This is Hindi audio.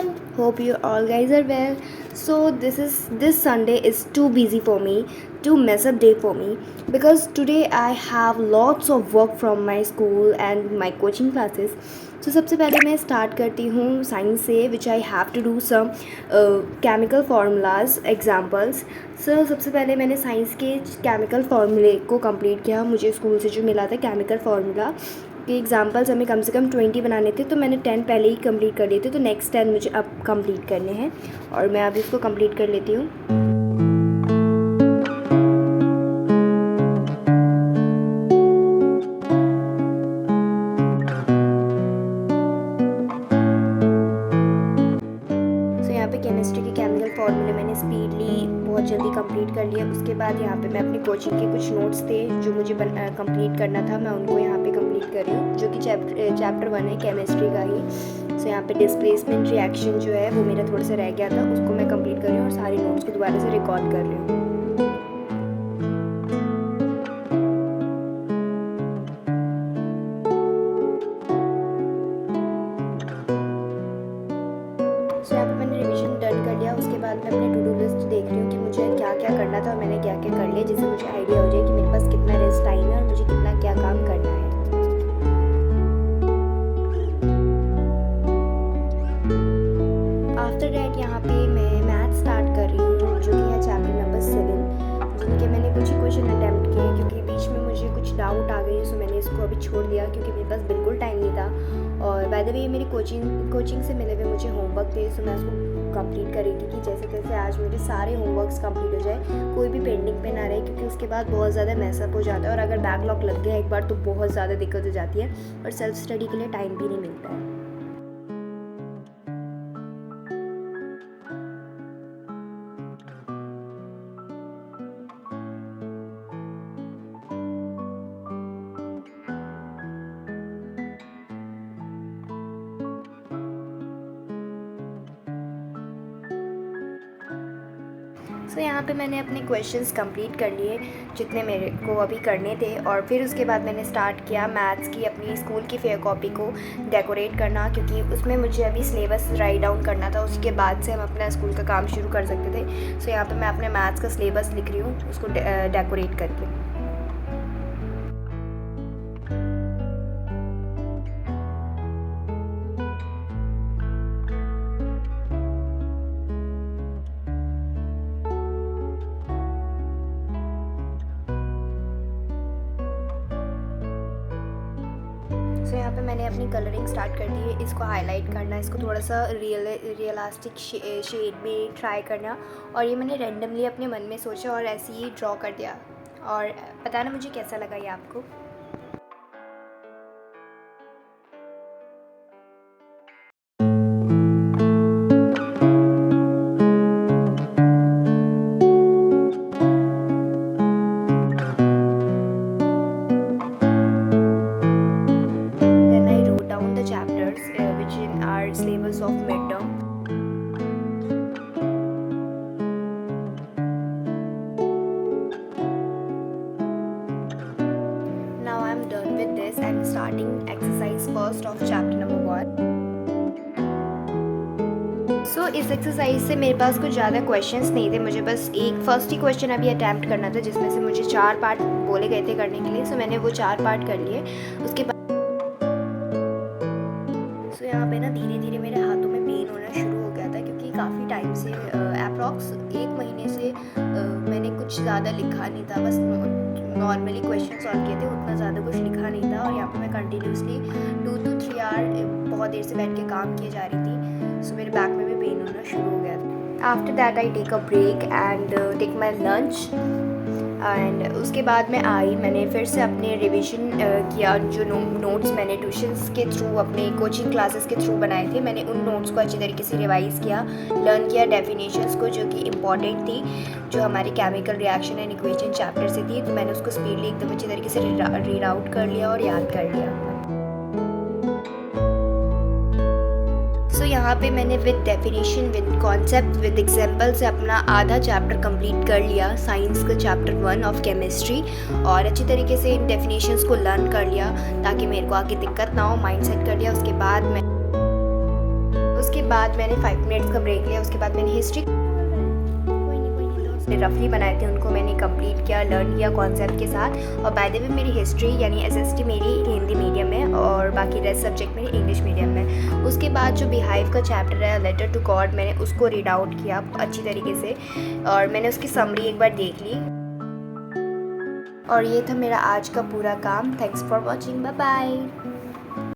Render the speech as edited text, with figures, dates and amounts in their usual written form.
everyone. Hope you all guys are well. So this Sunday is too busy for me, too mess up day for me because today I have lots of work from my school and my coaching classes. So सबसे पहले मैं स्टार्ट करती हूँ साइंस से which I have to do some chemical formulas examples. Sir सबसे पहले मैंने साइंस के केमिकल फार्मूले को कंप्लीट किया. मुझे स्कूल से जो मिला था केमिकल फार्मूला के एग्जांपल्स हमें कम से कम 20 बनाने थे, तो मैंने 10 पहले ही कंप्लीट कर लिए थे. तो नेक्स्ट 10 मुझे अब कंप्लीट करने हैं और मैं अभी इसको कंप्लीट कर लेती हूँ. यहाँ पे केमिस्ट्री के केमिकल फार्मूले मैंने स्पीडली बहुत जल्दी कंप्लीट कर लिया. उसके बाद यहाँ पे मैं अपनी कोचिंग के कुछ नोट्स थे जो मुझे कंप्लीट करना था, मैं उनको यहाँ पे कंप्लीट कर रही हूँ, जो कि चैप्टर 1 है केमिस्ट्री का ही. सो यहाँ पे डिस्प्लेसमेंट रिएक्शन जो है वो मेरा थोड़ा सा रह गया था, उसको मैं कंप्लीट कर रही हूँ और सारे नोट्स को दोबारा से रिकॉर्ड कर रही हूँ. सो यहाँ पे मैंने रिवीजन डन कर लिया. उसके बाद मैं अपनी टू डू लिस्ट देख रही हूँ कि मुझे क्या क्या करना था और मैंने क्या क्या कर लिया, जिससे मुझे आइडिया हो जाए कि मेरे पास कितना रेस्ट टाइम है और मुझे कितना क्या काम करना है. आफ्टर डैट यहाँ पे मैं मैथ स्टार्ट कर रही हूँ, जो कि है चैप्टर नंबर 7, जिनके मैंने कुछ ही क्वेश्चन अटैम्प्ट किए क्योंकि बीच में मुझे कुछ डाउट आ गई. सो मैंने इसको अभी छोड़ दिया क्योंकि मेरे पास बिल्कुल टाइम नहीं था. और बाय द वे मेरी कोचिंग से मिले हुए मुझे होमवर्क थे, सो मैं उसको कंप्लीट कर रही थी कि जैसे तैसे आज मेरे सारे होमवर्क्स कंप्लीट हो जाए, कोई भी पेंडिंग पे ना रहे, क्योंकि उसके बाद बहुत ज़्यादा मैसअप हो जाता है और अगर बैकलॉग लग गया एक बार तो बहुत ज़्यादा दिक्कत हो जाती है और सेल्फ स्टडी के लिए टाइम भी नहीं मिलता है. सो यहाँ पे मैंने अपने क्वेश्चंस कंप्लीट कर लिए जितने मेरे को अभी करने थे, और फिर उसके बाद मैंने स्टार्ट किया मैथ्स की अपनी स्कूल की फेयर कॉपी को डेकोरेट करना, क्योंकि उसमें मुझे अभी सिलेबस राइट डाउन करना था. उसके बाद से हम अपना स्कूल का काम शुरू कर सकते थे. सो यहाँ पे मैं अपने मैथ्स का सिलेबस लिख रही हूँ उसको डेकोरेट करके. सो यहाँ पे मैंने अपनी कलरिंग स्टार्ट कर दी है. इसको हाईलाइट करना, इसको थोड़ा सा रियलिस्टिक शेड में ट्राई करना, और ये मैंने रैंडमली अपने मन में सोचा और ऐसे ही ड्रॉ कर दिया. और बताना मुझे कैसा लगा ये आपको. Which in our syllabus of midterm. Now I'm done with this and starting exercise first of chapter number 1. सो इस एक्सरसाइज से मेरे पास कुछ ज़्यादा क्वेश्चंस नहीं थे, मुझे बस एक फर्स्ट ही क्वेश्चन अभी अटैम्प्ट करना था, जिसमें से मुझे 4 पार्ट बोले गए थे करने के लिए. सो मैंने वो 4 पार्ट कर लिए. उसके बाद सो यहाँ पे ना धीरे धीरे मेरे हाथों में पेन होना शुरू हो गया था, क्योंकि काफ़ी टाइम से अप्रॉक्स 1 महीने से मैंने कुछ ज़्यादा लिखा नहीं था, बस नॉर्मली क्वेश्चन सॉल्व किए थे, उतना ज़्यादा कुछ लिखा नहीं था. और यहाँ पे मैं कंटिन्यूसली 2 to 3 आवर बहुत देर से बैठ के काम किए जा रही थी. सो मेरे बैक में भी पेन होना शुरू हो गया था. After that I take a break and take my lunch. And उसके बाद मैं आई, मैंने फिर से अपने रिवीजन किया. जो नोट्स मैंने ट्यूशन्स के थ्रू अपने कोचिंग क्लासेस के थ्रू बनाए थे, मैंने उन नोट्स को अच्छी तरीके से रिवाइज़ किया, लर्न किया डेफिनेशंस को जो कि इम्पॉर्टेंट थी, जो हमारे chemical reaction and equation chapter से थी. तो मैंने उसको स्पीडली एकदम अच्छी तरीके से रीड आउट कर लिया और याद कर लिया. सो यहाँ पे मैंने with definition, with concept, with example से अपना आधा चैप्टर कंप्लीट कर लिया, साइंस का चैप्टर 1 ऑफ केमिस्ट्री, और अच्छी तरीके से इन डेफिनेशंस को लर्न कर लिया ताकि मेरे को आगे दिक्कत ना हो. माइंड सेट कर लिया. उसके बाद बाद मैंने 5 मिनट्स का ब्रेक लिया। उसके बाद मैंने हिस्ट्री रफली बनाए थे, उनको मैंने कंप्लीट किया, लर्न किया कॉन्सेप्ट के साथ। और बाय द वे मेरी हिस्ट्री यानी एसएसटी मेरी हिंदी मीडियम में और बाकी रेस्ट सब्जेक्ट मेरी इंग्लिश मीडियम में। उसके बाद जो बिहाइव का चैप्टर है लेटर टू गॉड, मैंने उसको रीड आउट किया अच्छी तरीके से और मैंने उसकी समरी एक बार देख ली। और ये था मेरा आज का पूरा काम। Thanks for watching, bye bye.